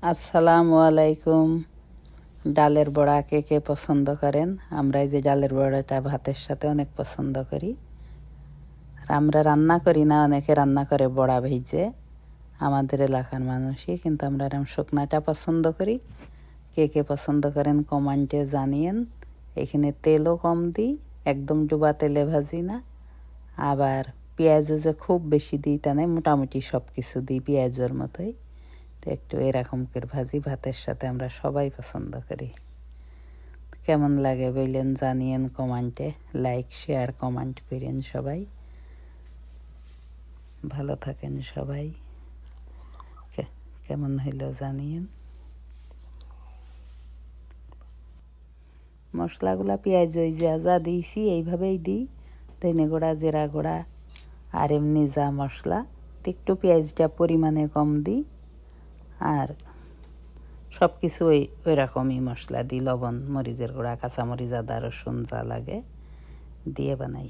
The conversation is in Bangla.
আসসালামু আলাইকুম। ডালের বড়া কে কে পছন্দ করেন? আমরা এই যে ডালের বড়াটা ভাতের সাথে অনেক পছন্দ করি। আর আমরা রান্না করি না, অনেকে রান্না করে বড়া ভেজে, আমাদের এলাকার মানুষই, কিন্তু আমরা এরকম শুকনাটা পছন্দ করি। কে কে পছন্দ করেন কমেন্টে জানিয়েন। এখানে তেলও কম দিই, একদম ডুবা তেলে ভাজি না। আবার পেঁয়াজও যে খুব বেশি দিই তা নয়, মোটামুটি সব কিছু দিই পেঁয়াজের মতোই। তো একটু এরকম করে ভাজি, ভাতের সাথে আমরা সবাই পছন্দ করি। কেমন লাগে বললেন, জানিয়েন কমেন্টে। লাইক শেয়ার কমেন্ট করেন সবাই। ভালো থাকেন সবাই। কেমন হইল জানিয়েন। মশলাগুলা পেঁয়াজ ওই যা যা দিয়েছি এইভাবেই দিই। ধনে গুঁড়া, জিরা গুঁড়া আর এমনি যা মশলা, একটু পেঁয়াজটা পরিমাণে কম দিই। আর সব কিছু ওই রকমই মশলা দিই, লবণ, মরিচের গুঁড়া, কাঁচামরিচ, আদা, রসুন যা লাগে দিয়ে বানাই।